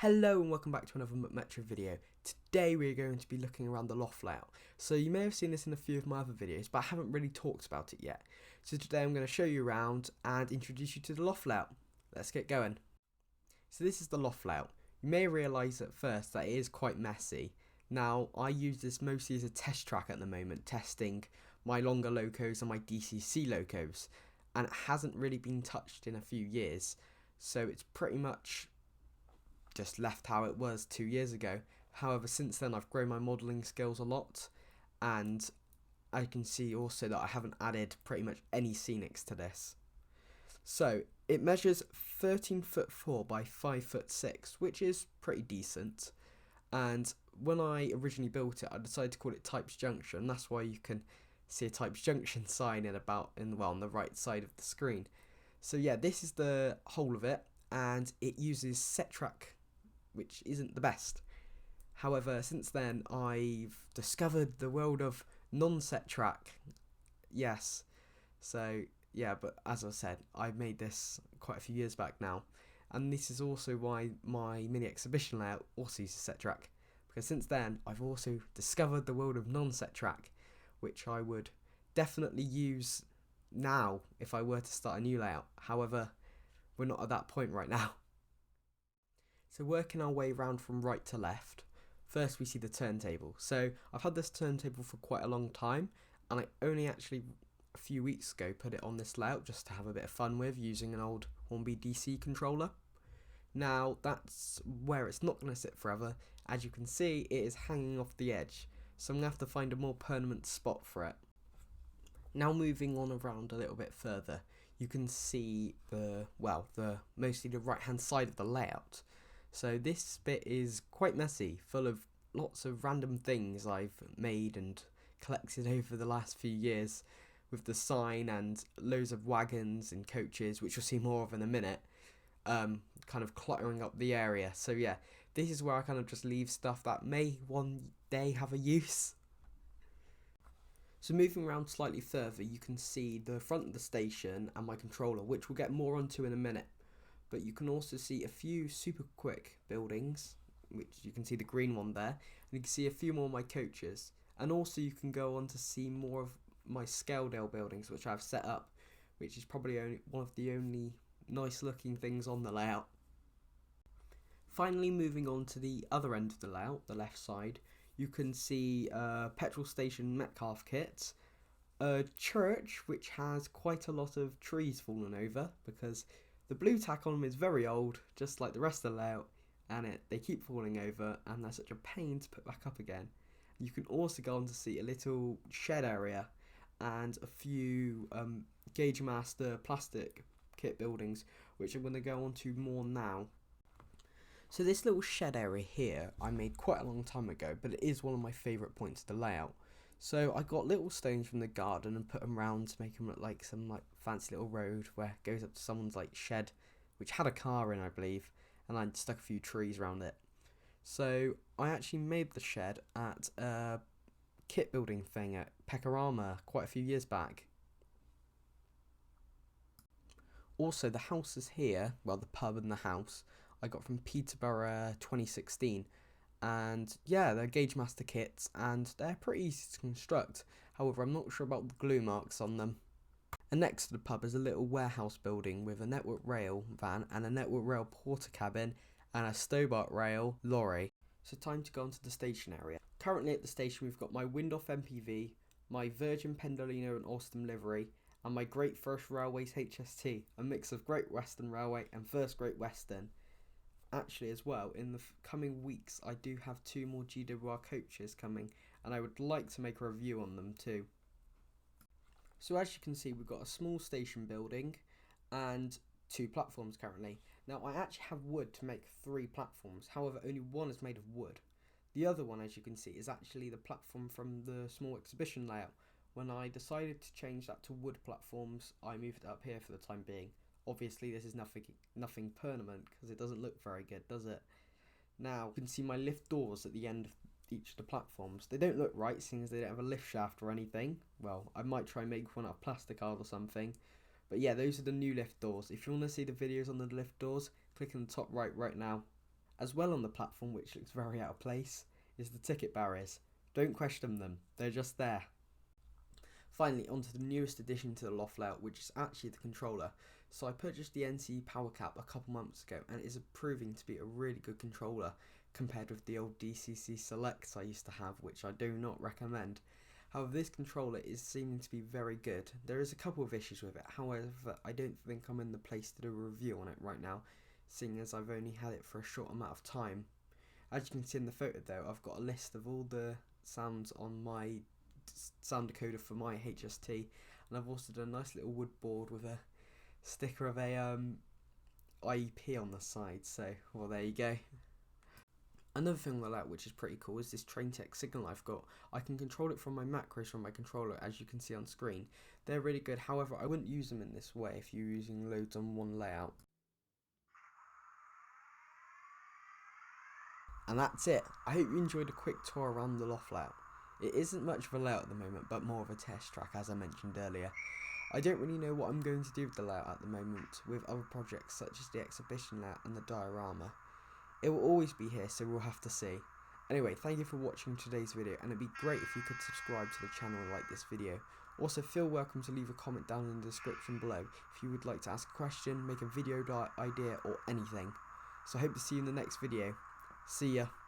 Hello and welcome back to another McMetro video. Today we're going to be looking around the loft layout. So you may have seen this in a few of my other videos, but I haven't really talked about it yet. So today I'm going to show you around and introduce you to the loft layout. Let's get going. So this is the loft layout. You may realise at first that it is quite messy. Now I use this mostly as a test track at the moment, testing my longer locos and my DCC locos, and it hasn't really been touched in a few years. So it's pretty much just left how it was 2 years ago. However, since then I've grown my modelling skills a lot, and I can see also that I haven't added pretty much any scenics to this. So it measures 13'4" by 5'6", which is pretty decent. And when I originally built it, I decided to call it Types Junction. That's why you can see a Types Junction sign on the right side of the screen. So yeah, this is the whole of it, and it uses set track, which isn't the best. However, since then I've discovered the world of non-set track. Yes. So yeah, but as I said, I made this quite a few years back now, and this is also why my mini exhibition layout also uses set track, because since then I've also discovered the world of non-set track, which I would definitely use now if I were to start a new layout. However, we're not at that point right now. So working our way around from right to left, first we see the turntable. So I've had this turntable for quite a long time, and I only actually a few weeks ago put it on this layout just to have a bit of fun with, using an old Hornby DC controller. Now that's where it's not going to sit forever. As you can see, it is hanging off the edge, so I'm going to have to find a more permanent spot for it. Now moving on around a little bit further, you can see mostly the right hand side of the layout. So this bit is quite messy, full of lots of random things I've made and collected over the last few years, with the sign and loads of wagons and coaches, which you'll see more of in a minute, kind of cluttering up the area. So yeah, this is where I kind of just leave stuff that may one day have a use. So moving around slightly further, you can see the front of the station and my controller, which we'll get more onto in a minute. But you can also see a few super quick buildings, which you can see the green one there, and you can see a few more of my coaches, and also you can go on to see more of my Scaledale buildings, which I've set up, which is probably one of the only nice looking things on the layout. Finally, moving on to the other end of the layout, the left side, you can see a petrol station Metcalf kit, a church which has quite a lot of trees fallen over because the blue tack on them is very old, just like the rest of the layout, and they keep falling over, and they're such a pain to put back up again. You can also go on to see a little shed area and a few Gauge Master plastic kit buildings, which I'm going to go on to more now. So this little shed area here I made quite a long time ago, but it is one of my favourite points of the layout. So I got little stones from the garden and put them round to make them look like some fancy little road where it goes up to someone's shed, which had a car in, I believe, and I stuck a few trees around it. So I actually made the shed at a kit building thing at Pekarama quite a few years back. Also, the houses here, well, the pub and the house, I got from Peterborough 2016. And yeah, they're Gauge Master kits, and they're pretty easy to construct. However, I'm not sure about the glue marks on them. And next to the pub is a little warehouse building with a Network Rail van and a Network Rail porter cabin and a Stobart Rail lorry. So time to go onto the station area. Currently at the station we've got my Windhoff MPV, my Virgin Pendolino and Alstom livery, and my Great First Railways HST, a mix of Great Western Railway and First Great Western. Actually, as well, in the coming weeks I do have 2 more GWR coaches coming, and I would like to make a review on them too. So as you can see, we've got a small station building and 2 platforms currently. Now I actually have wood to make 3 platforms, however only one is made of wood. The other one, as you can see, is actually the platform from the small exhibition layout. When I decided to change that to wood platforms, I moved it up here for the time being. Obviously this is nothing permanent because it doesn't look very good, does it? Now you can see my lift doors at the end of each of the platforms. They don't look right seeing as they don't have a lift shaft or anything. Well, I might try and make one out of plasticard or something. But yeah, those are the new lift doors. If you want to see the videos on the lift doors, click on the top right now. As well on the platform, which looks very out of place, is the ticket barriers. Don't question them, they're just there. Finally, onto the newest addition to the Loft layout, which is actually the controller. So I purchased the NC Power Cap a couple months ago, and it is proving to be a really good controller compared with the old DCC Selects I used to have, which I do not recommend. However, this controller is seeming to be very good. There is a couple of issues with it, however I don't think I'm in the place to do a review on it right now, seeing as I've only had it for a short amount of time. As you can see in the photo though, I've got a list of all the sounds on my sound decoder for my HST, and I've also done a nice little wood board with a sticker of a IEP on the side, so well, there you go. Another thing like that which is pretty cool is this train tech signal I've got. I can control it from my macros from my controller, as you can see on screen. They're really good, however I wouldn't use them in this way if you're using loads on one layout. And that's it. I hope you enjoyed a quick tour around the Loft layout. It isn't much of a layout at the moment, but more of a test track, as I mentioned earlier. I don't really know what I'm going to do with the layout at the moment, with other projects such as the exhibition layout and the diorama. It will always be here, so we'll have to see. Anyway, thank you for watching today's video, and it'd be great if you could subscribe to the channel and like this video. Also, feel welcome to leave a comment down in the description below if you would like to ask a question, make a video idea, or anything. So I hope to see you in the next video. See ya.